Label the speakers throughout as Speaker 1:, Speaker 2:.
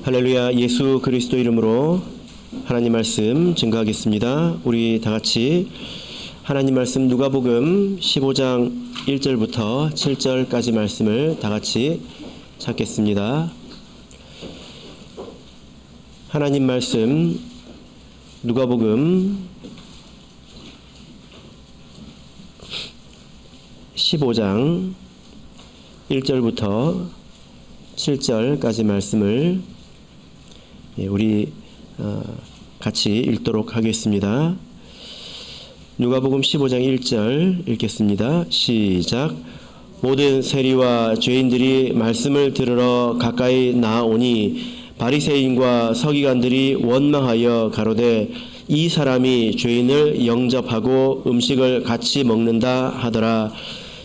Speaker 1: 할렐루야. 예수 그리스도 이름으로 하나님 말씀 증거하겠습니다. 우리 다 같이 하나님 말씀 누가복음 15장 1절부터 7절까지 말씀을 다 같이 찾겠습니다. 하나님 말씀 누가복음 15장 1절부터 7절까지 말씀을 우리 같이 읽도록 하겠습니다. 누가복음 15장 1절 읽겠습니다. 시작. 모든 세리와 죄인들이 말씀을 들으러 가까이 나아오니 바리새인과 서기관들이 원망하여 가로되 이 사람이 죄인을 영접하고 음식을 같이 먹는다 하더라.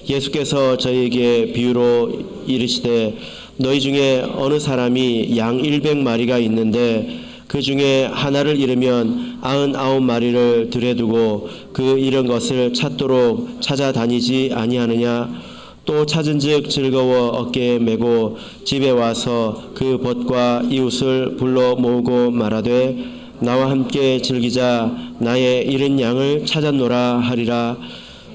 Speaker 1: 예수께서 저희에게 비유로 이르시되 너희 중에 어느 사람이 양 100마리가 있는데 그 중에 하나를 잃으면 99마리를 들에 두고 그 잃은 것을 찾도록 찾아다니지 아니하느냐. 또 찾은즉 즐거워 어깨에 메고 집에 와서 그 벗과 이웃을 불러 모으고 말하되 나와 함께 즐기자. 나의 잃은 양을 찾았노라 하리라.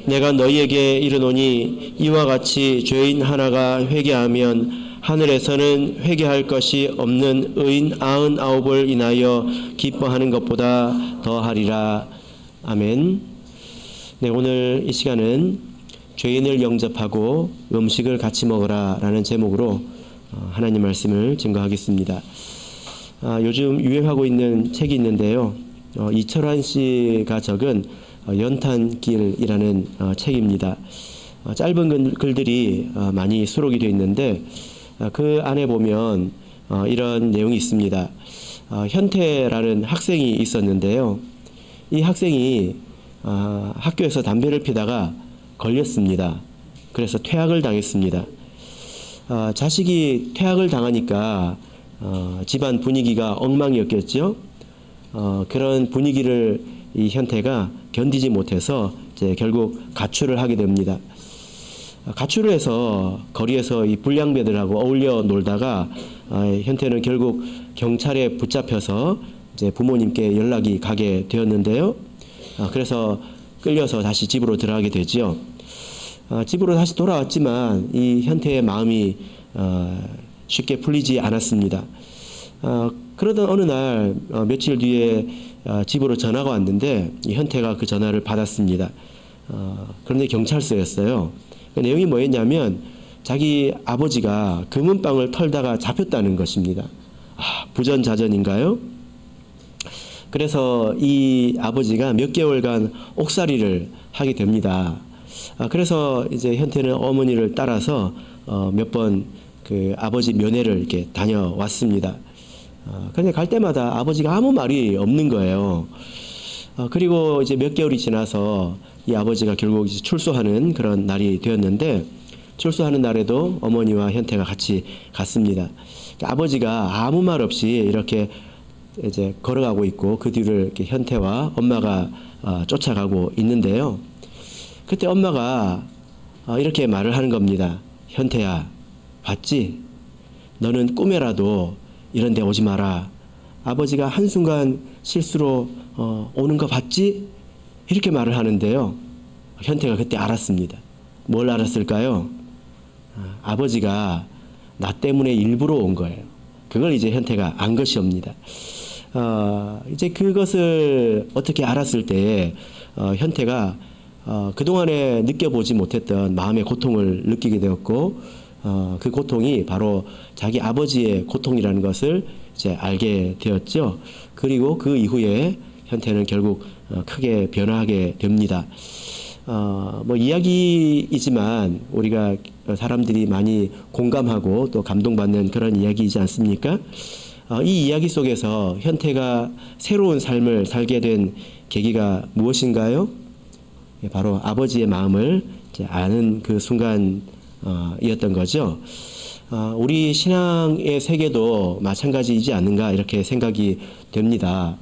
Speaker 1: 내가 너희에게 이르노니 이와 같이 죄인 하나가 회개하면 하늘에서는 회개할 것이 없는 의인 99을 인하여 기뻐하는 것보다 더하리라. 아멘. 네, 오늘 이 시간은 죄인을 영접하고 음식을 같이 먹으라 라는 제목으로 하나님 말씀을 증거하겠습니다. 요즘 유행하고 있는 책이 있는데요. 이철환 씨가 적은 연탄길이라는 책입니다. 짧은 글들이 많이 수록이 되어 있는데 그 안에 보면 이런 내용이 있습니다. 현태라는 학생이 있었는데요. 이 학생이 학교에서 담배를 피다가 걸렸습니다. 그래서 퇴학을 당했습니다. 자식이 퇴학을 당하니까 집안 분위기가 엉망이었겠죠. 그런 분위기를 이 현태가 견디지 못해서 이제 결국 가출을 하게 됩니다. 가출을 해서 거리에서 이 불량배들하고 어울려 놀다가 현태는 결국 경찰에 붙잡혀서 이제 부모님께 연락이 가게 되었는데요. 그래서 끌려서 다시 집으로 들어가게 되지요. 집으로 다시 돌아왔지만 이 현태의 마음이 쉽게 풀리지 않았습니다. 그러던 어느 날 며칠 뒤에 집으로 전화가 왔는데 이 현태가 그 전화를 받았습니다. 그런데 경찰서였어요. 그 내용이 뭐였냐면 자기 아버지가 금은방을 털다가 잡혔다는 것입니다. 부전자전인가요? 그래서 이 아버지가 몇 개월간 옥살이를 하게 됩니다. 그래서 이제 현태는 어머니를 따라서 몇 번 그 아버지 면회를 이렇게 다녀왔습니다. 그런데 갈 때마다 아버지가 아무 말이 없는 거예요. 그리고 이제 몇 개월이 지나서 이 아버지가 결국 이제 출소하는 그런 날이 되었는데 출소하는 날에도 어머니와 현태가 같이 갔습니다. 아버지가 아무 말 없이 이렇게 이제 걸어가고 있고 그 뒤를 이렇게 현태와 엄마가 쫓아가고 있는데요. 그때 엄마가 이렇게 말을 하는 겁니다. 현태야, 봤지? 너는 꿈에라도 이런 데 오지 마라. 아버지가 한순간 실수로 오는 거 봤지? 이렇게 말을 하는데요. 현태가 그때 알았습니다. 뭘 알았을까요? 아버지가 나 때문에 일부러 온 거예요. 그걸 이제 현태가 안 것이옵니다. 이제 그것을 어떻게 알았을 때 현태가 그동안에 느껴보지 못했던 마음의 고통을 느끼게 되었고 그 고통이 바로 자기 아버지의 고통이라는 것을 이제 알게 되었죠. 그리고 그 이후에 현태는 결국 크게 변화하게 됩니다. 뭐 이야기이지만 우리가 사람들이 많이 공감하고 또 감동받는 그런 이야기이지 않습니까? 이 이야기 속에서 현태가 새로운 삶을 살게 된 계기가 무엇인가요? 바로 아버지의 마음을 이제 아는 그 순간이었던 거죠. 우리 신앙의 세계도 마찬가지이지 않는가 이렇게 생각이 됩니다.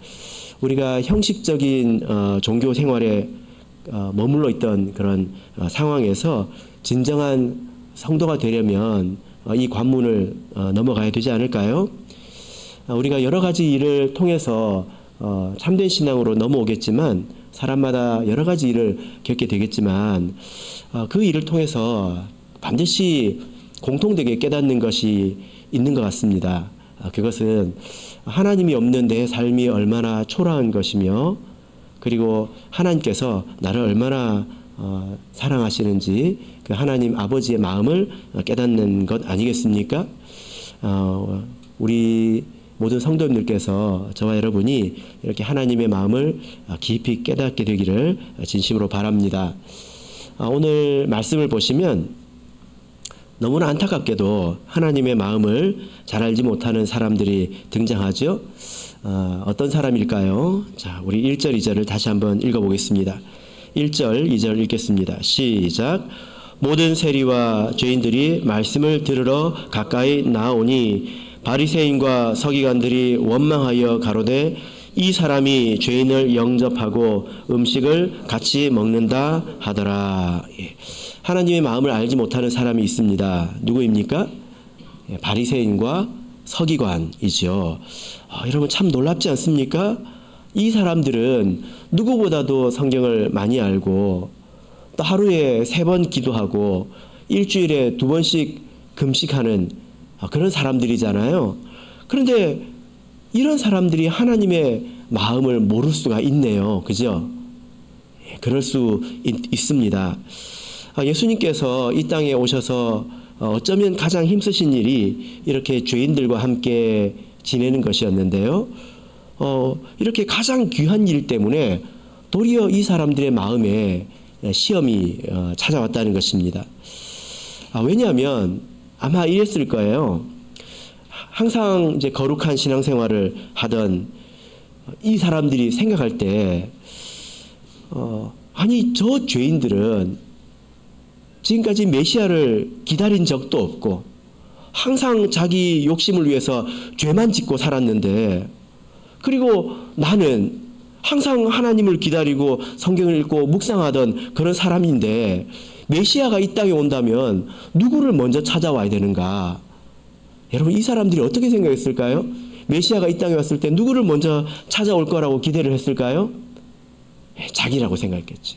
Speaker 1: 우리가 형식적인 종교 생활에 머물러 있던 그런 상황에서 진정한 성도가 되려면 이 관문을 넘어가야 되지 않을까요? 우리가 여러 가지 일을 통해서 참된 신앙으로 넘어오겠지만 사람마다 여러 가지 일을 겪게 되겠지만 그 일을 통해서 반드시 공통되게 깨닫는 것이 있는 것 같습니다. 그것은 하나님이 없는 내 삶이 얼마나 초라한 것이며 그리고 하나님께서 나를 얼마나 사랑하시는지 그 하나님 아버지의 마음을 깨닫는 것 아니겠습니까? 우리 모든 성도님들께서 저와 여러분이 이렇게 하나님의 마음을 깊이 깨닫게 되기를 진심으로 바랍니다. 오늘 말씀을 보시면 너무나 안타깝게도 하나님의 마음을 잘 알지 못하는 사람들이 등장하죠. 어떤 사람일까요? 자, 우리 1절, 2절을 다시 한번 읽어보겠습니다. 1절, 2절 읽겠습니다. 시작. 모든 세리와 죄인들이 말씀을 들으러 가까이 나오니 바리새인과 서기관들이 원망하여 가로되 이 사람이 죄인을 영접하고 음식을 같이 먹는다 하더라. 하나님의 마음을 알지 못하는 사람이 있습니다. 누구입니까? 바리새인과 서기관이죠. 여러분 참 놀랍지 않습니까? 이 사람들은 누구보다도 성경을 많이 알고 또 하루에 3번 기도하고 일주일에 2번씩 금식하는 그런 사람들이잖아요. 그런데 이런 사람들이 하나님의 마음을 모를 수가 있네요. 그죠? 그럴 수 있습니다. 예수님께서 이 땅에 오셔서 어쩌면 가장 힘쓰신 일이 이렇게 죄인들과 함께 지내는 것이었는데요. 이렇게 가장 귀한 일 때문에 도리어 이 사람들의 마음에 시험이 찾아왔다는 것입니다. 왜냐하면 아마 이랬을 거예요. 항상 이제 거룩한 신앙생활을 하던 이 사람들이 생각할 때, 아니, 저 죄인들은 지금까지 메시아를 기다린 적도 없고, 항상 자기 욕심을 위해서 죄만 짓고 살았는데, 그리고 나는 항상 하나님을 기다리고 성경을 읽고 묵상하던 그런 사람인데, 메시아가 이 땅에 온다면 누구를 먼저 찾아와야 되는가? 여러분 이 사람들이 어떻게 생각했을까요? 메시아가 이 땅에 왔을 때 누구를 먼저 찾아올 거라고 기대를 했을까요? 자기라고 생각했겠죠.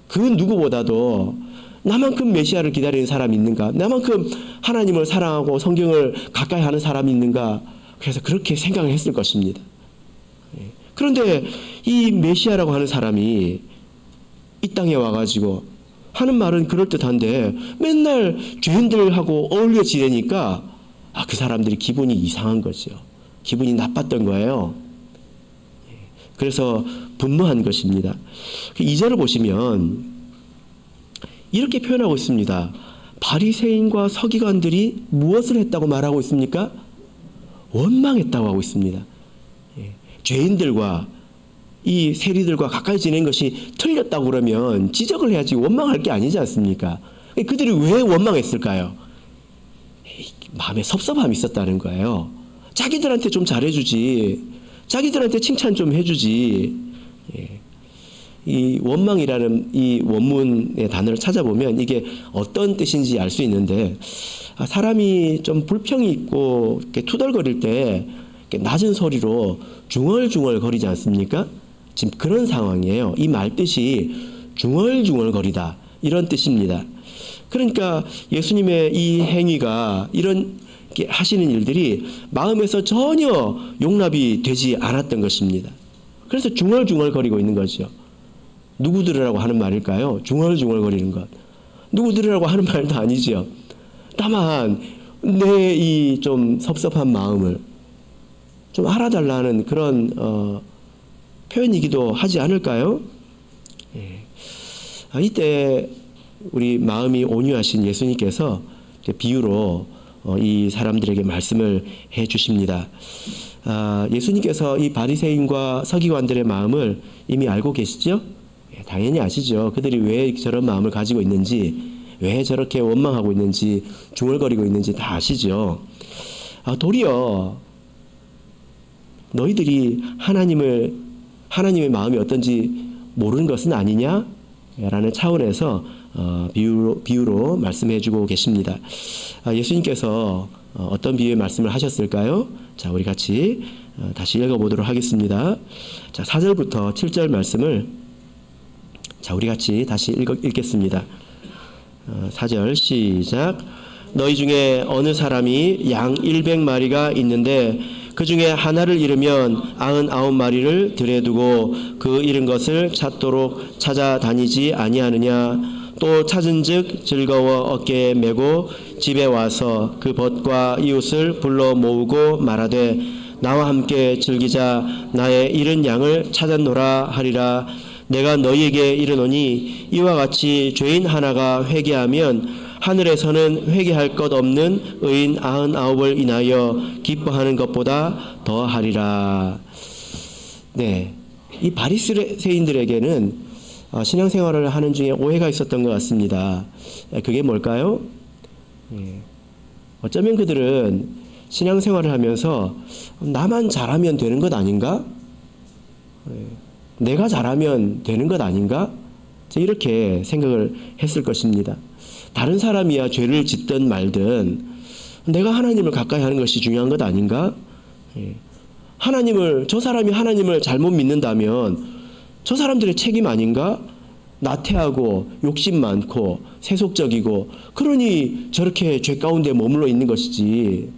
Speaker 1: 그 누구보다도 나만큼 메시아를 기다리는 사람이 있는가? 나만큼 하나님을 사랑하고 성경을 가까이 하는 사람이 있는가? 그래서 그렇게 생각을 했을 것입니다. 그런데 이 메시아라고 하는 사람이 이 땅에 와가지고 하는 말은 그럴듯한데 맨날 죄인들하고 어울려 지내니까 그 사람들이 기분이 이상한 거죠. 기분이 나빴던 거예요. 그래서 분노한 것입니다. 2절을 보시면 이렇게 표현하고 있습니다. 바리새인과 서기관들이 무엇을 했다고 말하고 있습니까? 원망했다고 하고 있습니다. 죄인들과 이 세리들과 가까이 지낸 것이 틀렸다고 그러면 지적을 해야지 원망할 게 아니지 않습니까? 그들이 왜 원망했을까요? 마음에 섭섭함이 있었다는 거예요. 자기들한테 좀 잘해주지. 자기들한테 칭찬 좀 해주지. 이 원망이라는 이 원문의 단어를 찾아보면 이게 어떤 뜻인지 알 수 있는데 사람이 좀 불평이 있고 이렇게 투덜거릴 때 이렇게 낮은 소리로 중얼중얼 거리지 않습니까? 지금 그런 상황이에요. 이 말뜻이 중얼중얼거리다 이런 뜻입니다. 그러니까 예수님의 이 행위가 이런 하시는 일들이 마음에서 전혀 용납이 되지 않았던 것입니다. 그래서 중얼중얼거리고 있는 거죠. 누구 들으라고 하는 말일까요? 중얼중얼거리는 것. 누구 들으라고 하는 말도 아니죠. 다만 내 이 좀 섭섭한 마음을 좀 알아달라는 그런 표현이기도 하지 않을까요? 이때 우리 마음이 온유하신 예수님께서 비유로 이 사람들에게 말씀을 해 주십니다. 예수님께서 이 바리새인과 서기관들의 마음을 이미 알고 계시죠? 당연히 아시죠. 그들이 왜 저런 마음을 가지고 있는지, 왜 저렇게 원망하고 있는지, 중얼거리고 있는지 다 아시죠. 도리어 너희들이 하나님의 마음이 어떤지 모르는 것은 아니냐? 라는 차원에서 비유로 말씀해 주고 계십니다. 예수님께서 어떤 비유의 말씀을 하셨을까요? 자, 우리 같이 다시 읽어보도록 하겠습니다. 자, 4절부터 7절 말씀을 자, 우리 같이 다시 읽겠습니다. 4절 시작. 너희 중에 어느 사람이 양 100마리가 있는데 그 중에 하나를 잃으면 99마리를 들에 두고 그 잃은 것을 찾도록 찾아다니지 아니하느냐. 또 찾은즉 즐거워 어깨에 메고 집에 와서 그 벗과 이웃을 불러 모으고 말하되 나와 함께 즐기자. 나의 잃은 양을 찾았노라 하리라. 내가 너희에게 이르노니 이와 같이 죄인 하나가 회개하면 하늘에서는 회개할 것 없는 의인 99을 인하여 기뻐하는 것보다 더하리라. 네, 이 바리새인들에게는 신앙생활을 하는 중에 오해가 있었던 것 같습니다. 그게 뭘까요? 어쩌면 그들은 신앙생활을 하면서 나만 잘하면 되는 것 아닌가? 내가 잘하면 되는 것 아닌가? 이렇게 생각을 했을 것입니다. 다른 사람이야 죄를 짓든 말든 내가 하나님을 가까이 하는 것이 중요한 것 아닌가? 저 사람이 하나님을 잘못 믿는다면 저 사람들의 책임 아닌가? 나태하고 욕심 많고 세속적이고 그러니 저렇게 죄 가운데 머물러 있는 것이지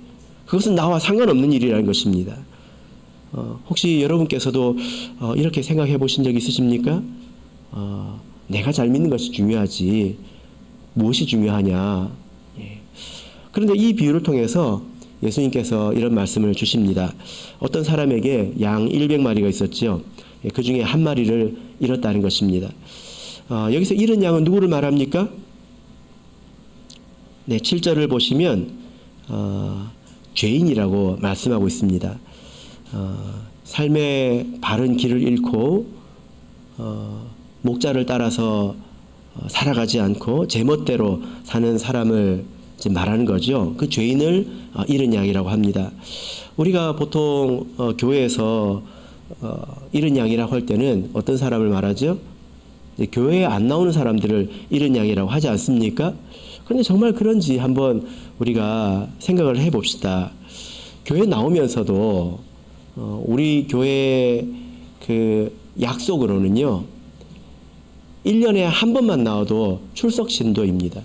Speaker 1: 그것은 나와 상관없는 일이라는 것입니다. 혹시 여러분께서도 이렇게 생각해 보신 적 있으십니까? 내가 잘 믿는 것이 중요하지 무엇이 중요하냐. 그런데 이 비유를 통해서 예수님께서 이런 말씀을 주십니다. 어떤 사람에게 양 100마리가 있었죠. 그 중에 한 마리를 잃었다는 것입니다. 여기서 잃은 양은 누구를 말합니까? 네, 7절을 보시면 죄인이라고 말씀하고 있습니다. 삶의 바른 길을 잃고 목자를 따라서 살아가지 않고 제멋대로 사는 사람을 지금 말하는 거죠. 그 죄인을 잃은 양이라고 합니다. 우리가 보통 교회에서 잃은 양이라고 할 때는 어떤 사람을 말하죠? 교회에 안 나오는 사람들을 잃은 양이라고 하지 않습니까? 그런데 정말 그런지 한번 우리가 생각을 해봅시다. 교회 나오면서도 우리 교회 그 약속으로는요 1년에 한 번만 나와도 출석 신도입니다.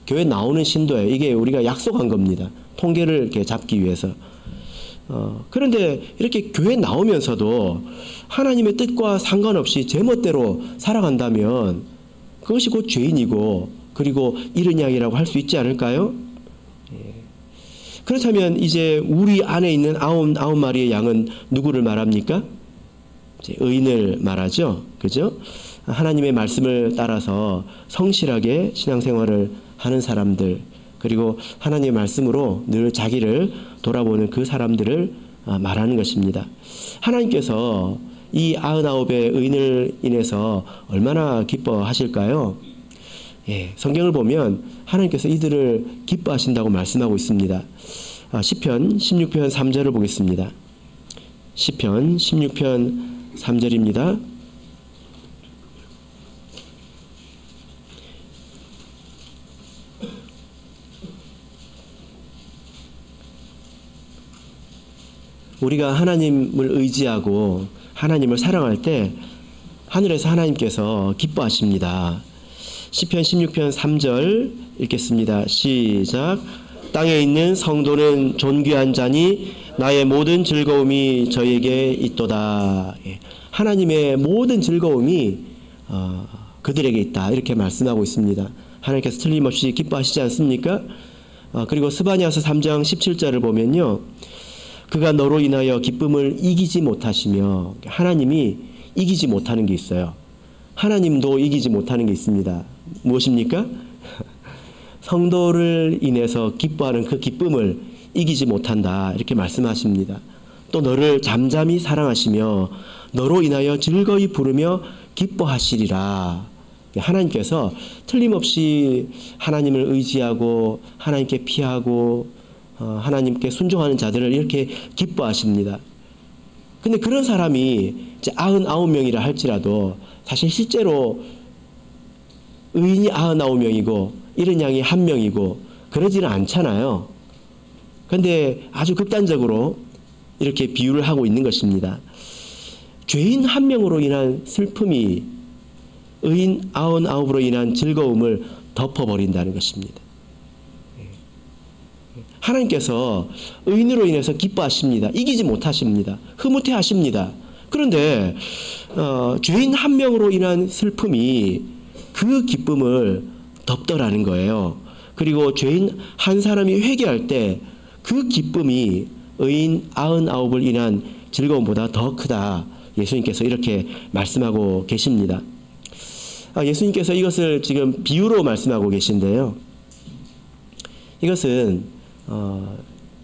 Speaker 1: 교회 나오는 신도예요. 이게 우리가 약속한 겁니다. 통계를 이렇게 잡기 위해서. 그런데 이렇게 교회 나오면서도 하나님의 뜻과 상관없이 제멋대로 살아간다면 그것이 곧 죄인이고 그리고 잃은 양이라고 할 수 있지 않을까요? 그렇다면 이제 우리 안에 있는 아홉 마리의 양은 누구를 말합니까? 의인을 말하죠. 그죠? 하나님의 말씀을 따라서 성실하게 신앙생활을 하는 사람들 그리고 하나님의 말씀으로 늘 자기를 돌아보는 그 사람들을 말하는 것입니다. 하나님께서 이 99의 의인을 인해서 얼마나 기뻐하실까요? 성경을 보면 하나님께서 이들을 기뻐하신다고 말씀하고 있습니다. 시편 16편 3절을 보겠습니다. 시편 16편 3절입니다. 우리가 하나님을 의지하고 하나님을 사랑할 때 하늘에서 하나님께서 기뻐하십니다. 시편 16편 3절 읽겠습니다. 시작. 땅에 있는 성도는 존귀한 자니 나의 모든 즐거움이 저에게 있도다. 하나님의 모든 즐거움이 그들에게 있다. 이렇게 말씀하고 있습니다. 하나님께서 틀림없이 기뻐하시지 않습니까? 그리고 스바냐서 3장 17절을 보면요. 그가 너로 인하여 기쁨을 이기지 못하시며 하나님이 이기지 못하는 게 있어요. 하나님도 이기지 못하는 게 있습니다. 무엇입니까? 성도를 인해서 기뻐하는 그 기쁨을 이기지 못한다. 이렇게 말씀하십니다. 또 너를 잠잠히 사랑하시며 너로 인하여 즐거이 부르며 기뻐하시리라. 하나님께서 틀림없이 하나님을 의지하고 하나님께 피하고 하나님께 순종하는 자들을 이렇게 기뻐하십니다. 근데 그런 사람이 이제 99명이라 할지라도 사실 실제로 의인이 99명이고 잃은 양이 1명이고 그러지는 않잖아요. 그런데 아주 극단적으로 이렇게 비유를 하고 있는 것입니다. 죄인 한 명으로 인한 슬픔이 의인 99으로 인한 즐거움을 덮어버린다는 것입니다. 하나님께서 의인으로 인해서 기뻐하십니다. 이기지 못하십니다. 흐뭇해하십니다. 그런데 죄인 한 명으로 인한 슬픔이 그 기쁨을 덮더라는 거예요. 그리고 죄인 한 사람이 회개할 때 그 기쁨이 의인 99을 인한 즐거움보다 더 크다. 예수님께서 이렇게 말씀하고 계십니다. 예수님께서 이것을 지금 비유로 말씀하고 계신데요. 이것은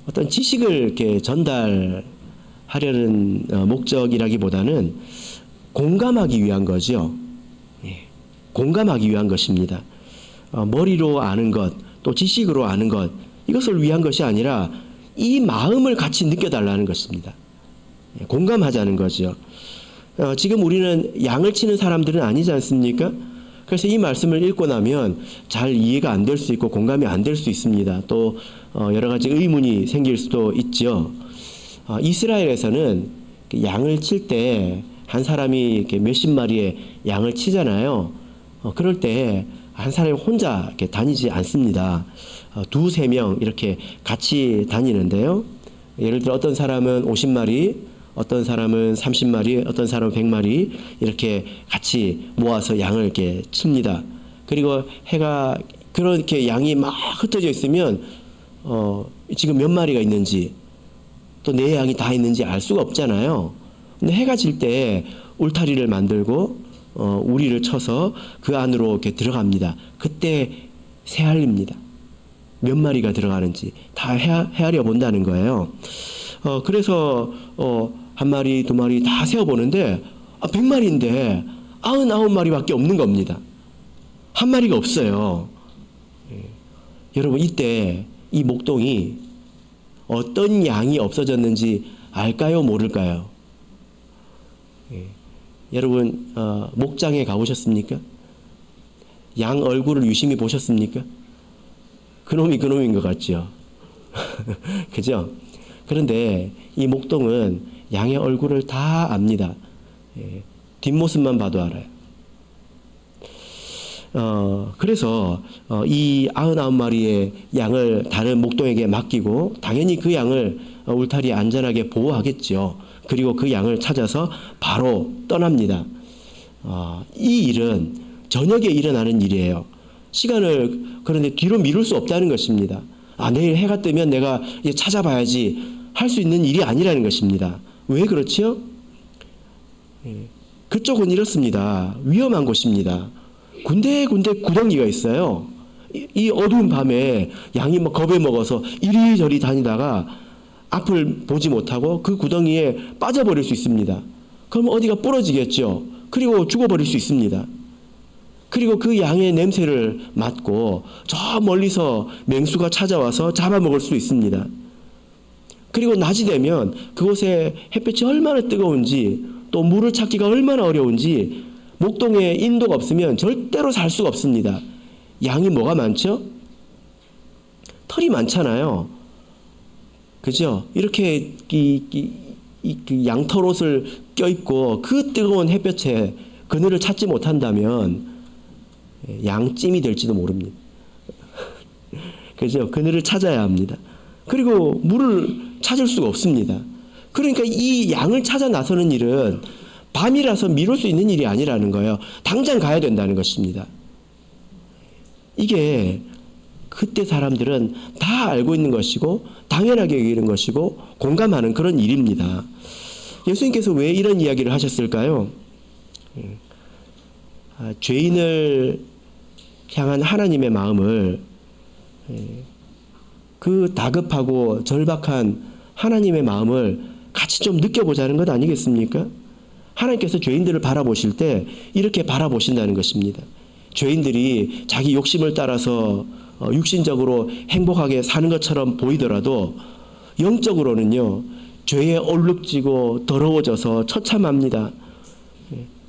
Speaker 1: 어떤 지식을 이렇게 전달하려는 목적이라기보다는 공감하기 위한 거죠. 공감하기 위한 것입니다. 머리로 아는 것, 또 지식으로 아는 것, 이것을 위한 것이 아니라 이 마음을 같이 느껴달라는 것입니다. 공감하자는 거죠. 지금 우리는 양을 치는 사람들은 아니지 않습니까? 그래서 이 말씀을 읽고 나면 잘 이해가 안 될 수 있고 공감이 안 될 수 있습니다. 또 여러 가지 의문이 생길 수도 있죠. 이스라엘에서는 양을 칠 때 한 사람이 이렇게 몇십 마리의 양을 치잖아요. 그럴 때 한 사람이 혼자 이렇게 다니지 않습니다. 두세 명 이렇게 같이 다니는데요. 예를 들어 어떤 사람은 50마리, 어떤 사람은 30마리, 어떤 사람은 100마리 이렇게 같이 모아서 양을 이렇게 칩니다. 그리고 해가 그렇게 양이 막 흩어져 있으면 지금 몇 마리가 있는지 또 내 양이 다 있는지 알 수가 없잖아요. 근데 해가 질 때 울타리를 만들고 우리를 쳐서 그 안으로 이렇게 들어갑니다. 그때 세알립니다. 몇 마리가 들어가는지 다 헤아려 본다는 거예요. 그래서 한 마리, 두 마리 다 세어보는데 100마리인데 99마리밖에 없는 겁니다. 한 마리가 없어요. 여러분 이때 이 목동이 어떤 양이 없어졌는지 알까요? 모를까요? 여러분 목장에 가보셨습니까? 양 얼굴을 유심히 보셨습니까? 그놈이 그놈인 것 같죠. 그죠? 그런데 이 목동은 양의 얼굴을 다 압니다. 뒷모습만 봐도 알아요. 그래서 이 99마리의 양을 다른 목동에게 맡기고 당연히 그 양을 울타리에 안전하게 보호하겠죠. 그리고 그 양을 찾아서 바로 떠납니다. 이 일은 저녁에 일어나는 일이에요. 시간을 그런데 뒤로 미룰 수 없다는 것입니다. 내일 해가 뜨면 내가 이제 찾아봐야지 할 수 있는 일이 아니라는 것입니다. 왜 그렇지요? 그쪽은 이렇습니다. 위험한 곳입니다. 군데군데 구덩이가 있어요. 이 어두운 밤에 양이 막 겁에 먹어서 이리저리 다니다가 앞을 보지 못하고 그 구덩이에 빠져버릴 수 있습니다. 그럼 어디가 부러지겠죠. 그리고 죽어버릴 수 있습니다. 그리고 그 양의 냄새를 맡고 저 멀리서 맹수가 찾아와서 잡아먹을 수 있습니다. 그리고 낮이 되면 그곳에 햇볕이 얼마나 뜨거운지 또 물을 찾기가 얼마나 어려운지 목동에 인도가 없으면 절대로 살 수가 없습니다. 양이 뭐가 많죠? 털이 많잖아요. 그죠? 이렇게 그 양털 옷을 껴입고 그 뜨거운 햇볕에 그늘을 찾지 못한다면 양찜이 될지도 모릅니다. 그죠? 그늘을 찾아야 합니다. 그리고 물을 찾을 수가 없습니다. 그러니까 이 양을 찾아 나서는 일은 밤이라서 미룰 수 있는 일이 아니라는 거예요. 당장 가야 된다는 것입니다. 이게 그때 사람들은 다 알고 있는 것이고 당연하게 여기는 것이고 공감하는 그런 일입니다. 예수님께서 왜 이런 이야기를 하셨을까요? 죄인을 향한 하나님의 마음을 그 다급하고 절박한 하나님의 마음을 같이 좀 느껴보자는 것 아니겠습니까? 하나님께서 죄인들을 바라보실 때 이렇게 바라보신다는 것입니다. 죄인들이 자기 욕심을 따라서 육신적으로 행복하게 사는 것처럼 보이더라도 영적으로는요, 죄에 얼룩지고 더러워져서 처참합니다.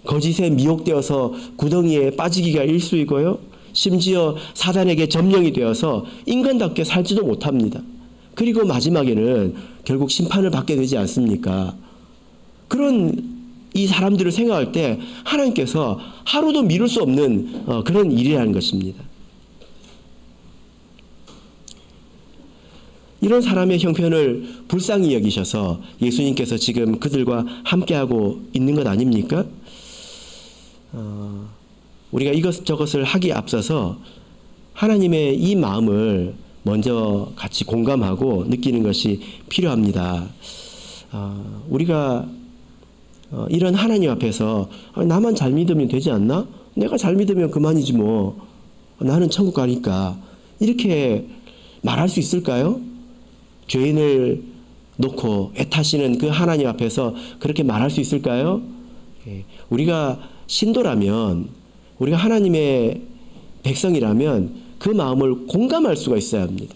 Speaker 1: 거짓에 미혹되어서 구덩이에 빠지기가 일쑤이고요, 심지어 사단에게 점령이 되어서 인간답게 살지도 못합니다. 그리고 마지막에는 결국 심판을 받게 되지 않습니까? 그런 이 사람들을 생각할 때 하나님께서 하루도 미룰 수 없는 그런 일이라는 것입니다. 이런 사람의 형편을 불쌍히 여기셔서 예수님께서 지금 그들과 함께하고 있는 것 아닙니까? 우리가 이것저것을 하기에 앞서서 하나님의 이 마음을 먼저 같이 공감하고 느끼는 것이 필요합니다. 우리가 이런 하나님 앞에서 나만 잘 믿으면 되지 않나? 내가 잘 믿으면 그만이지 뭐. 나는 천국 가니까. 이렇게 말할 수 있을까요? 죄인을 놓고 애타시는 그 하나님 앞에서 그렇게 말할 수 있을까요? 우리가 신도라면, 우리가 하나님의 백성이라면 그 마음을 공감할 수가 있어야 합니다.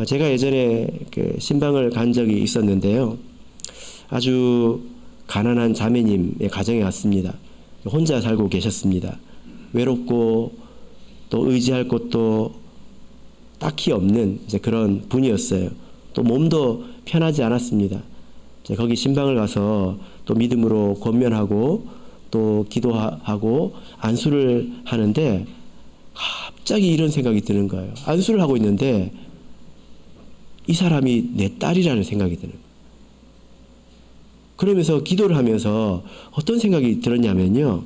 Speaker 1: 제가 예전에 그 신방을 간 적이 있었는데요. 아주 가난한 자매님의 가정에 왔습니다. 혼자 살고 계셨습니다. 외롭고 또 의지할 곳도 딱히 없는 이제 그런 분이었어요. 또 몸도 편하지 않았습니다. 거기 신방을 가서 또 믿음으로 권면하고 또 기도하고 안수를 하는데 갑자기 이런 생각이 드는 거예요. 안수를 하고 있는데 이 사람이 내 딸이라는 생각이 드는 거예요. 그러면서 기도를 하면서 어떤 생각이 들었냐면요.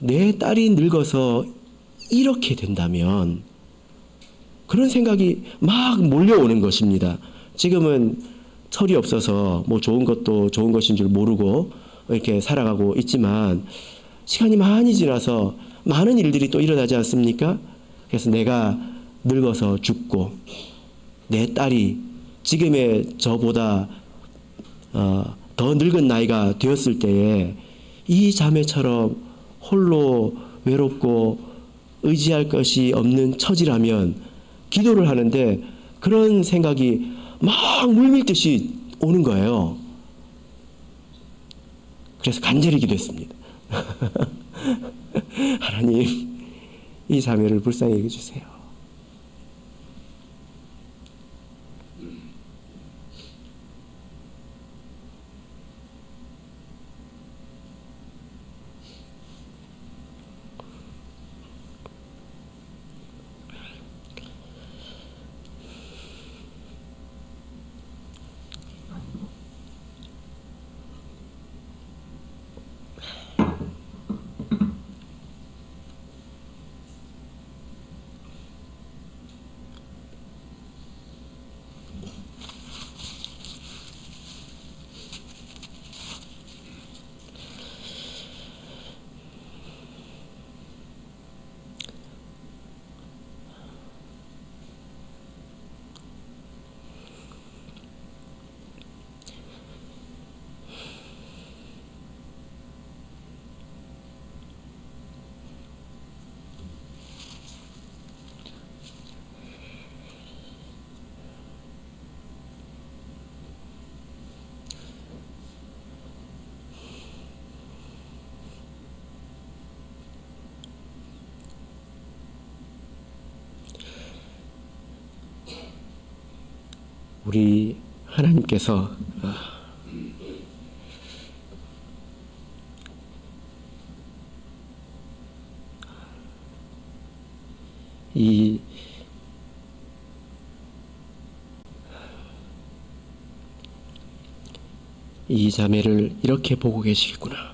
Speaker 1: 내 딸이 늙어서 이렇게 된다면 그런 생각이 막 몰려오는 것입니다. 지금은 철이 없어서 뭐 좋은 것도 좋은 것인 줄 모르고 이렇게 살아가고 있지만 시간이 많이 지나서 많은 일들이 또 일어나지 않습니까? 그래서 내가 늙어서 죽고 내 딸이 지금의 저보다 더 늙은 나이가 되었을 때에 이 자매처럼 홀로 외롭고 의지할 것이 없는 처지라면 기도를 하는데 그런 생각이 막 물밀듯이 오는 거예요. 그래서 간절히 기도했습니다. 하나님, 이 자매를 불쌍히 여겨주세요. 우리 하나님께서 이 자매를 이렇게 보고 계시겠구나.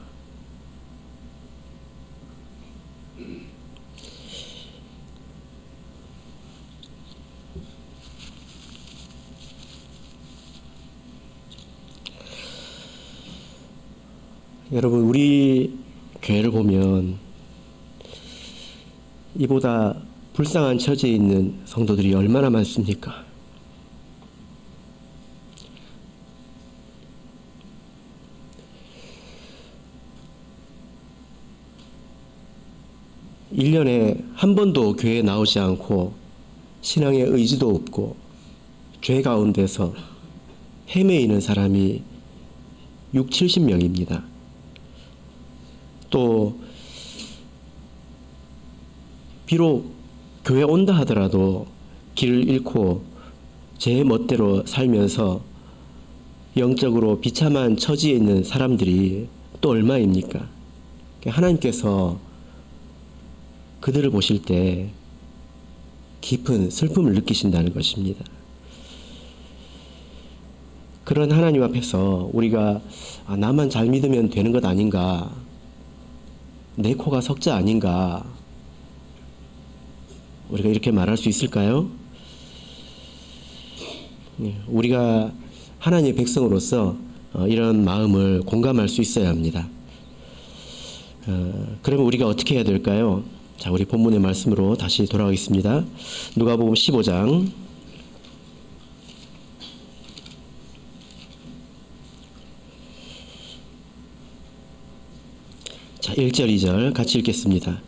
Speaker 1: 여러분, 우리 교회를 보면 이보다 불쌍한 처지에 있는 성도들이 얼마나 많습니까? (1년에) 한 번도 교회에 나오지 않고 신앙의 의지도 없고 죄 가운데서 헤매이는 사람이 60~70명입니다. 또 비록 교회 온다 하더라도 길을 잃고 제 멋대로 살면서 영적으로 비참한 처지에 있는 사람들이 또 얼마입니까? 하나님께서 그들을 보실 때 깊은 슬픔을 느끼신다는 것입니다. 그런 하나님 앞에서 우리가 나만 잘 믿으면 되는 것 아닌가, 내 코가 석자 아닌가, 우리가 이렇게 말할 수 있을까요? 우리가 하나님의 백성으로서 이런 마음을 공감할 수 있어야 합니다. 그러면 우리가 어떻게 해야 될까요? 자, 우리 본문의 말씀으로 다시 돌아가겠습니다. 누가복음 15장 1절 2절 같이 읽겠습니다.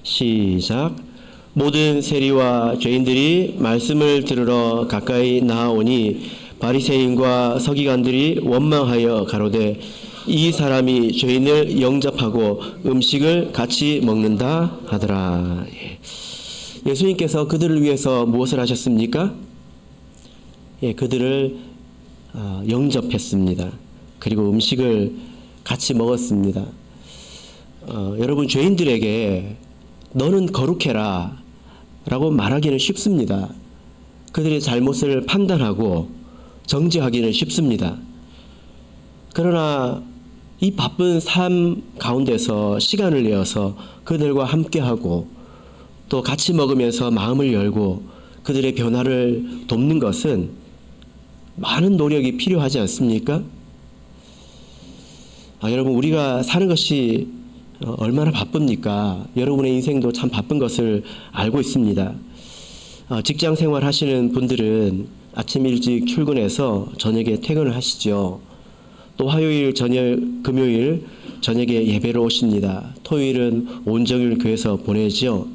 Speaker 1: 시작. 모든 세리와 죄인들이 말씀을 들으러 가까이 나아오니 바리새인과 서기관들이 원망하여 가로되 이 사람이 죄인을 영접하고 음식을 같이 먹는다 하더라. 예수님께서 그들을 위해서 무엇을 하셨습니까? 그들을 영접했습니다. 그리고 음식을 같이 먹었습니다. 여러분, 죄인들에게 너는 거룩해라 라고 말하기는 쉽습니다. 그들의 잘못을 판단하고 정죄하기는 쉽습니다. 그러나 이 바쁜 삶 가운데서 시간을 내어서 그들과 함께하고 또 같이 먹으면서 마음을 열고 그들의 변화를 돕는 것은 많은 노력이 필요하지 않습니까? 여러분, 우리가 사는 것이 얼마나 바쁩니까? 여러분의 인생도 참 바쁜 것을 알고 있습니다. 직장 생활 하시는 분들은 아침 일찍 출근해서 저녁에 퇴근을 하시죠. 또 화요일 저녁, 금요일 저녁에 예배를 오십니다. 토요일은 온종일 교회에서 보내죠.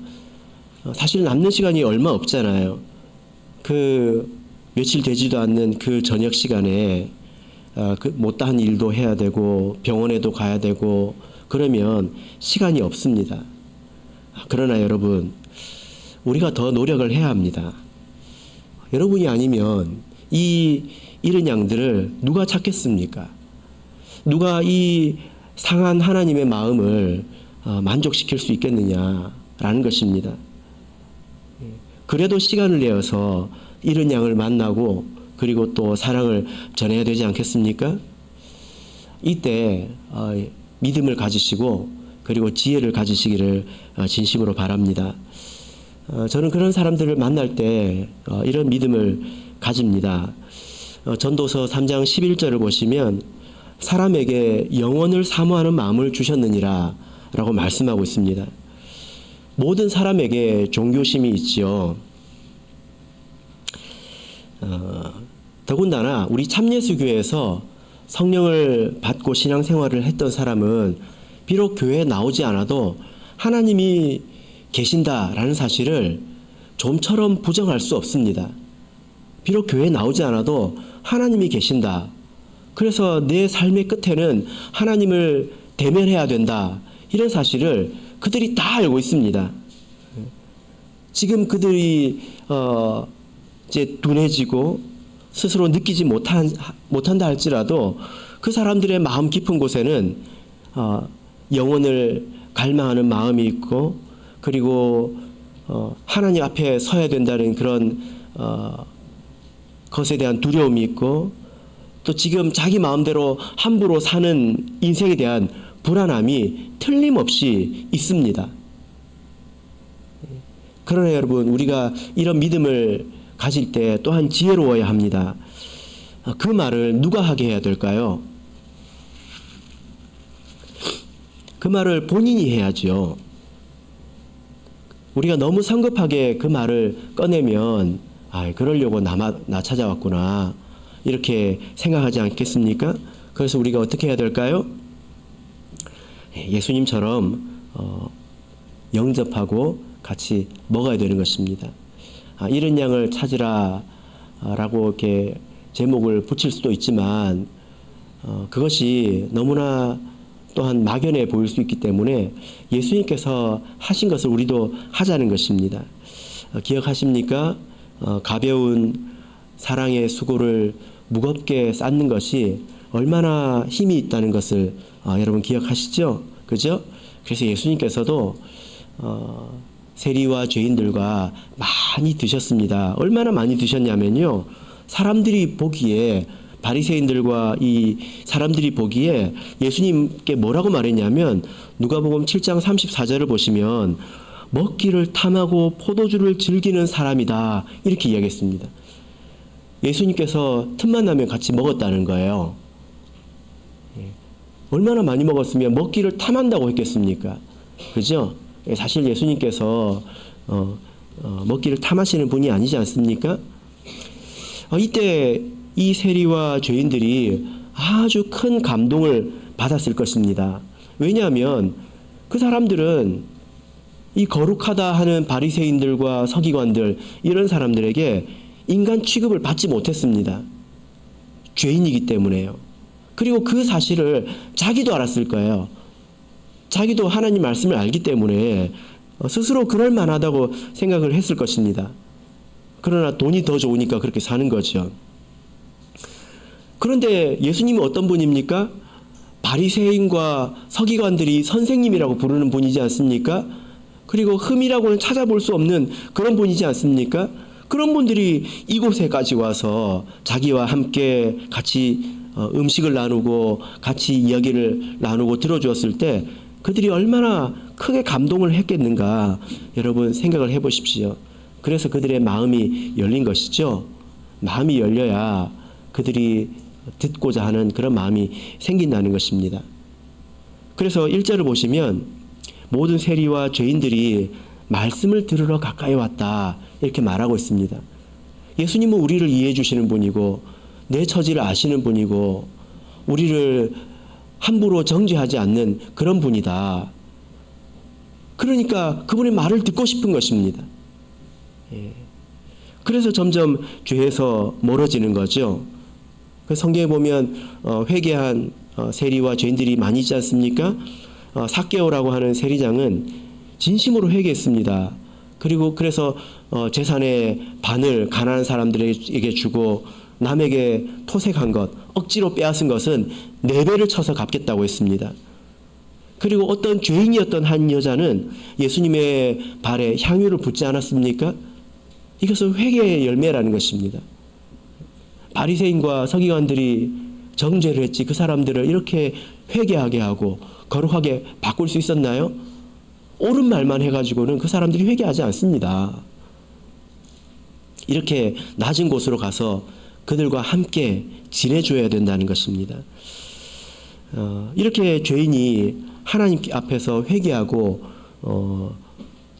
Speaker 1: 사실 남는 시간이 얼마 없잖아요. 그 며칠 되지도 않는 그 저녁 시간에 못다한 일도 해야 되고 병원에도 가야 되고 그러면 시간이 없습니다. 그러나 여러분, 우리가 더 노력을 해야 합니다. 여러분이 아니면 이런 양들을 누가 찾겠습니까? 누가 이 상한 하나님의 마음을 만족시킬 수 있겠느냐라는 것입니다. 그래도 시간을 내어서 이런 양을 만나고 그리고 또 사랑을 전해야 되지 않겠습니까? 이때 믿음을 가지시고 그리고 지혜를 가지시기를 진심으로 바랍니다. 저는 그런 사람들을 만날 때 이런 믿음을 가집니다. 전도서 3장 11절을 보시면 사람에게 영원을 사모하는 마음을 주셨느니라 라고 말씀하고 있습니다. 모든 사람에게 종교심이 있지요. 더군다나 우리 참예수교회에서 성령을 받고 신앙생활을 했던 사람은 비록 교회에 나오지 않아도 하나님이 계신다라는 사실을 좀처럼 부정할 수 없습니다. 비록 교회에 나오지 않아도 하나님이 계신다. 그래서 내 삶의 끝에는 하나님을 대면해야 된다. 이런 사실을 그들이 다 알고 있습니다. 지금 그들이 이제 둔해지고 스스로 느끼지 못한다 할지라도 그 사람들의 마음 깊은 곳에는 영혼을 갈망하는 마음이 있고 그리고 하나님 앞에 서야 된다는 그런 것에 대한 두려움이 있고 또 지금 자기 마음대로 함부로 사는 인생에 대한 불안함이 틀림없이 있습니다. 그러나 여러분, 우리가 이런 믿음을 가질 때 또한 지혜로워야 합니다. 그 말을 누가 하게 해야 될까요? 그 말을 본인이 해야죠. 우리가 너무 성급하게 그 말을 꺼내면 그러려고 나 찾아왔구나 이렇게 생각하지 않겠습니까? 그래서 우리가 어떻게 해야 될까요? 예수님처럼 영접하고 같이 먹어야 되는 것입니다. 이런 양을 찾으라 라고 이렇게 제목을 붙일 수도 있지만 그것이 너무나 또한 막연해 보일 수 있기 때문에 예수님께서 하신 것을 우리도 하자는 것입니다. 기억하십니까? 가벼운 사랑의 수고를 무겁게 쌓는 것이 얼마나 힘이 있다는 것을 여러분 기억하시죠? 그죠? 그래서 예수님께서도 세리와 죄인들과 많이 드셨습니다. 얼마나 많이 드셨냐면요. 사람들이 보기에 바리새인들과 이 사람들이 보기에 예수님께 뭐라고 말했냐면 누가복음 7장 34절을 보시면 먹기를 탐하고 포도주를 즐기는 사람이다 이렇게 이야기했습니다. 예수님께서 틈만 나면 같이 먹었다는 거예요. 얼마나 많이 먹었으면 먹기를 탐한다고 했겠습니까? 그죠? 사실 예수님께서 먹기를 탐하시는 분이 아니지 않습니까? 이때 이 세리와 죄인들이 아주 큰 감동을 받았을 것입니다. 왜냐하면 그 사람들은 이 거룩하다 하는 바리새인들과 서기관들 이런 사람들에게 인간 취급을 받지 못했습니다. 죄인이기 때문에요. 그리고 그 사실을 자기도 알았을 거예요. 자기도 하나님 말씀을 알기 때문에 스스로 그럴 만하다고 생각을 했을 것입니다. 그러나 돈이 더 좋으니까 그렇게 사는 거죠. 그런데 예수님은 어떤 분입니까? 바리새인과 서기관들이 선생님이라고 부르는 분이지 않습니까? 그리고 흠이라고는 찾아볼 수 없는 그런 분이지 않습니까? 그런 분들이 이곳에까지 와서 자기와 함께 같이 음식을 나누고 같이 이야기를 나누고 들어주었을 때 그들이 얼마나 크게 감동을 했겠는가 여러분 생각을 해보십시오. 그래서 그들의 마음이 열린 것이죠. 마음이 열려야 그들이 듣고자 하는 그런 마음이 생긴다는 것입니다. 그래서 1절을 보시면 모든 세리와 죄인들이 말씀을 들으러 가까이 왔다 이렇게 말하고 있습니다. 예수님은 우리를 이해해 주시는 분이고 내 처지를 아시는 분이고 우리를 함부로 정죄하지 않는 그런 분이다. 그러니까 그분의 말을 듣고 싶은 것입니다. 그래서 점점 죄에서 멀어지는 거죠. 성경에 보면 회개한 세리와 죄인들이 많이 있지 않습니까? 삭개오라고 하는 세리장은 진심으로 회개했습니다. 그리고 그래서 재산의 반을 가난한 사람들에게 주고 남에게 토색한 것, 억지로 빼앗은 것은 4배를 쳐서 갚겠다고 했습니다. 그리고 어떤 죄인이었던 한 여자는 예수님의 발에 향유를 붓지 않았습니까? 이것은 회개의 열매라는 것입니다. 바리새인과 서기관들이 정죄를 했지 그 사람들을 이렇게 회개하게 하고 거룩하게 바꿀 수 있었나요? 옳은 말만 해가지고는 그 사람들이 회개하지 않습니다. 이렇게 낮은 곳으로 가서 그들과 함께 지내줘야 된다는 것입니다. 이렇게 죄인이 하나님 앞에서 회개하고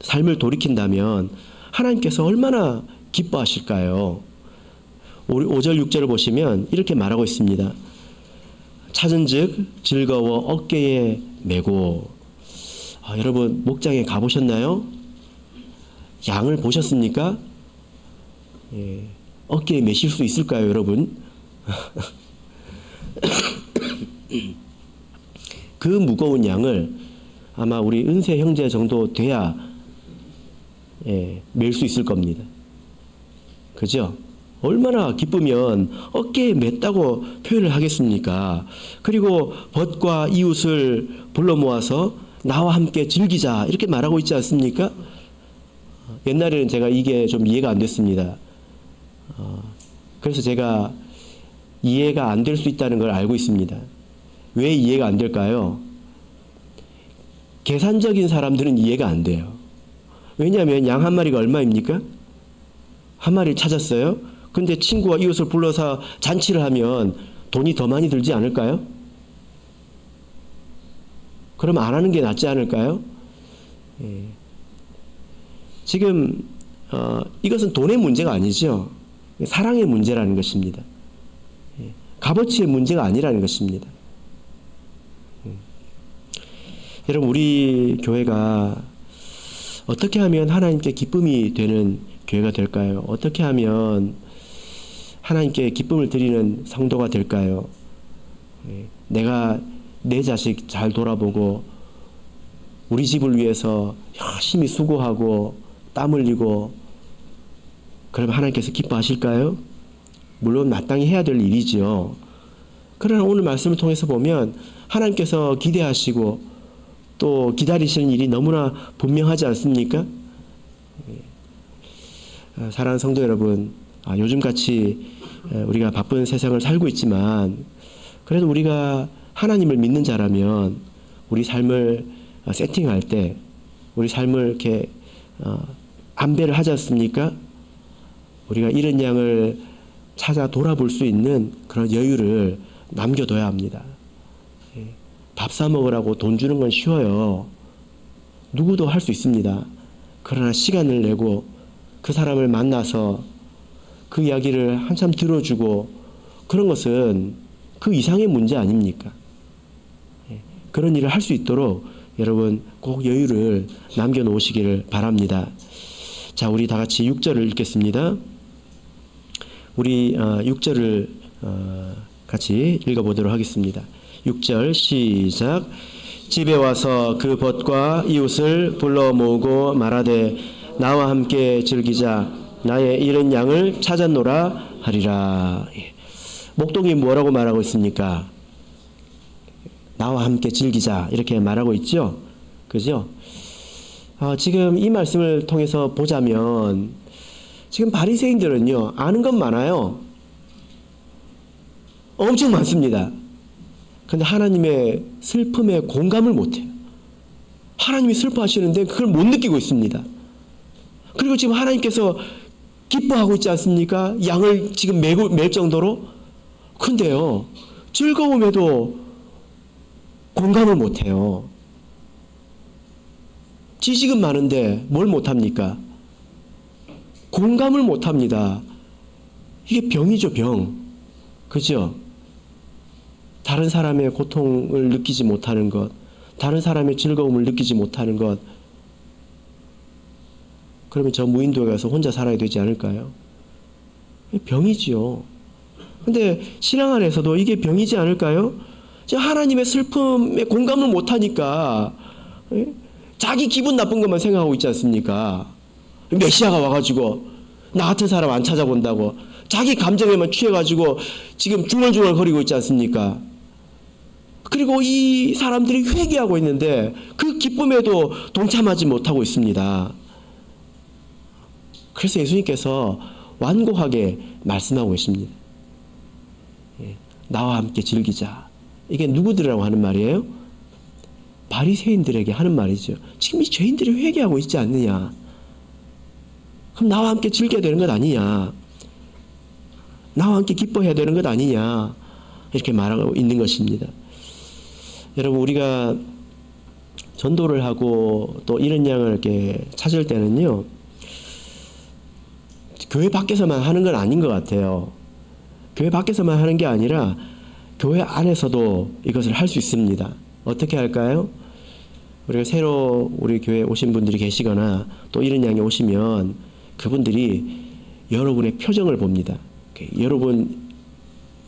Speaker 1: 삶을 돌이킨다면 하나님께서 얼마나 기뻐하실까요? 5절 6절을 보시면 이렇게 말하고 있습니다. 찾은즉 즐거워 어깨에 메고. 여러분 목장에 가보셨나요? 양을 보셨습니까? 어깨에 메실 수 있을까요, 여러분? 그 무거운 양을 아마 우리 은세 형제 정도 돼야 멜 수 있을 겁니다. 그죠? 얼마나 기쁘면 어깨에 맸다고 표현을 하겠습니까? 그리고 벗과 이웃을 불러 모아서 나와 함께 즐기자 이렇게 말하고 있지 않습니까? 옛날에는 제가 이게 좀 이해가 안 됐습니다. 그래서 제가 이해가 안 될 수 있다는 걸 알고 있습니다. 왜 이해가 안 될까요? 계산적인 사람들은 이해가 안 돼요. 왜냐하면 양 한 마리가 얼마입니까? 한 마리를 찾았어요. 근데 친구와 이웃을 불러서 잔치를 하면 돈이 더 많이 들지 않을까요? 그럼 안 하는 게 낫지 않을까요? 지금 이것은 돈의 문제가 아니죠. 사랑의 문제라는 것입니다. 값어치의 문제가 아니라는 것입니다. 여러분 우리 교회가 어떻게 하면 하나님께 기쁨이 되는 교회가 될까요? 어떻게 하면 하나님께 기쁨을 드리는 성도가 될까요? 내가 내 자식 잘 돌아보고 우리 집을 위해서 열심히 수고하고 땀 흘리고 그럼 하나님께서 기뻐하실까요? 물론 마땅히 해야 될 일이지요. 그러나 오늘 말씀을 통해서 보면 하나님께서 기대하시고 또 기다리시는 일이 너무나 분명하지 않습니까? 사랑하는 성도 여러분, 요즘같이 우리가 바쁜 세상을 살고 있지만 그래도 우리가 하나님을 믿는 자라면 우리 삶을 세팅할 때 우리 삶을 이렇게 안배를 하지 않습니까? 우리가 잃은 양을 찾아 돌아볼 수 있는 그런 여유를 남겨둬야 합니다. 밥 사 먹으라고 돈 주는 건 쉬워요. 누구도 할 수 있습니다. 그러나 시간을 내고 그 사람을 만나서 그 이야기를 한참 들어주고 그런 것은 그 이상의 문제 아닙니까? 그런 일을 할 수 있도록 여러분 꼭 여유를 남겨놓으시기를 바랍니다. 자, 우리 다 같이 6절을 읽겠습니다. 우리 6절을 같이 읽어보도록 하겠습니다. 6절 시작. 집에 와서 그 벗과 이웃을 불러 모으고 말하되 나와 함께 즐기자. 나의 잃은 양을 찾았노라 하리라. 목동이 뭐라고 말하고 있습니까? 나와 함께 즐기자 이렇게 말하고 있죠. 그죠? 지금 이 말씀을 통해서 보자면 지금 바리새인들은요 아는 건 많아요. 엄청 많습니다. 근데 하나님의 슬픔에 공감을 못해요. 하나님이 슬퍼하시는데 그걸 못 느끼고 있습니다. 그리고 지금 하나님께서 기뻐하고 있지 않습니까? 양을 지금 맬 정도로. 근데요 즐거움에도 공감을 못해요. 지식은 많은데 뭘 못합니까? 공감을 못합니다. 이게 병이죠, 병. 그죠? 다른 사람의 고통을 느끼지 못하는 것, 다른 사람의 즐거움을 느끼지 못하는 것, 그러면 저 무인도에 가서 혼자 살아야 되지 않을까요? 병이지요. 근데 신앙 안에서도 이게 병이지 않을까요? 하나님의 슬픔에 공감을 못하니까 자기 기분 나쁜 것만 생각하고 있지 않습니까? 메시아가 와가지고 나 같은 사람 안 찾아본다고 자기 감정에만 취해가지고 지금 중얼중얼 거리고 있지 않습니까? 그리고 이 사람들이 회개하고 있는데 그 기쁨에도 동참하지 못하고 있습니다. 그래서 예수님께서 완고하게 말씀하고 계십니다. 나와 함께 즐기자. 이게 누구들이라고 하는 말이에요? 바리새인들에게 하는 말이죠. 지금 이 죄인들이 회개하고 있지 않느냐? 그럼 나와 함께 즐겨야 되는 것 아니냐? 나와 함께 기뻐해야 되는 것 아니냐? 이렇게 말하고 있는 것입니다. 여러분, 우리가 전도를 하고 또 이런 양을 이렇게 찾을 때는요, 교회 밖에서만 하는 건 아닌 것 같아요. 교회 밖에서만 하는 게 아니라 교회 안에서도 이것을 할 수 있습니다. 어떻게 할까요? 우리가 새로 우리 교회에 오신 분들이 계시거나 또 이런 양에 오시면 그분들이 여러분의 표정을 봅니다. 여러분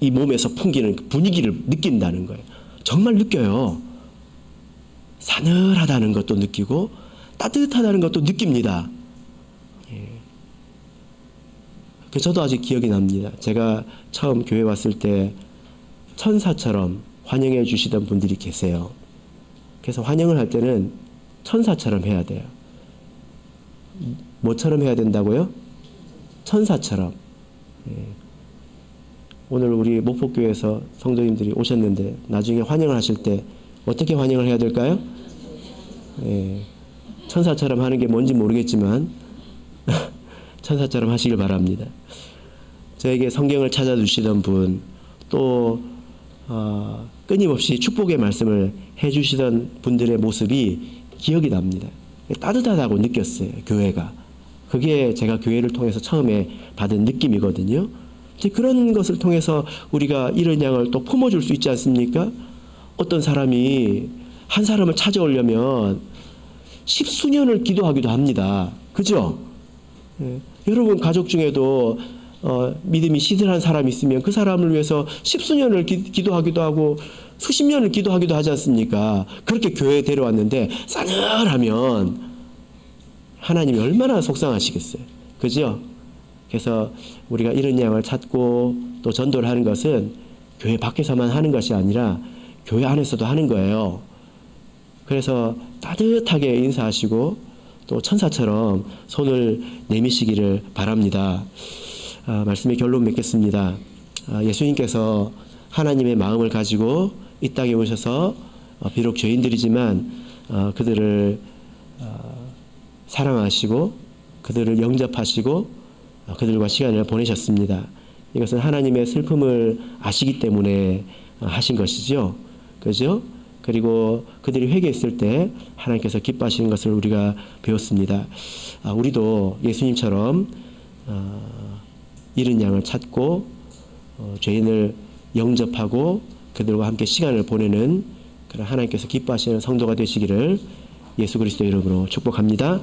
Speaker 1: 이 몸에서 풍기는 분위기를 느낀다는 거예요. 정말 느껴요. 사늘하다는 것도 느끼고 따뜻하다는 것도 느낍니다. 저도 아직 기억이 납니다. 제가 처음 교회 왔을 때 천사처럼 환영해 주시던 분들이 계세요. 그래서 환영을 할 때는 천사처럼 해야 돼요. 뭐처럼 해야 된다고요? 천사처럼. 오늘 우리 목포교회에서 성도님들이 오셨는데 나중에 환영을 하실 때 어떻게 환영을 해야 될까요? 천사처럼 하는 게 뭔지 모르겠지만 천사처럼 하시길 바랍니다. 저에게 성경을 찾아주시던 분, 또 끊임없이 축복의 말씀을 해주시던 분들의 모습이 기억이 납니다. 따뜻하다고 느꼈어요, 교회가. 그게 제가 교회를 통해서 처음에 받은 느낌이거든요. 그런 것을 통해서 우리가 이런 양을 또 품어줄 수 있지 않습니까? 어떤 사람이 한 사람을 찾아오려면 10수년을 기도하기도 합니다. 그죠? 여러분 가족 중에도 믿음이 시들한 사람이 있으면 그 사람을 위해서 10수년을 기도하기도 하고 수십 년을 기도하기도 하지 않습니까? 그렇게 교회에 데려왔는데 싸늘하면 하나님이 얼마나 속상하시겠어요. 그죠? 그래서 우리가 잃은 양을 찾고 또 전도를 하는 것은 교회 밖에서만 하는 것이 아니라 교회 안에서도 하는 거예요. 그래서 따뜻하게 인사하시고 또 천사처럼 손을 내미시기를 바랍니다. 말씀의 결론 맺겠습니다. 예수님께서 하나님의 마음을 가지고 이 땅에 오셔서 비록 죄인들이지만 그들을 사랑하시고 그들을 영접하시고 그들과 시간을 보내셨습니다. 이것은 하나님의 슬픔을 아시기 때문에 하신 것이죠. 그죠? 그리고 그들이 회개했을 때 하나님께서 기뻐하시는 것을 우리가 배웠습니다. 우리도 예수님처럼 잃은 양을 찾고 죄인을 영접하고 그들과 함께 시간을 보내는 그런 하나님께서 기뻐하시는 성도가 되시기를 예수 그리스도 이름으로 축복합니다.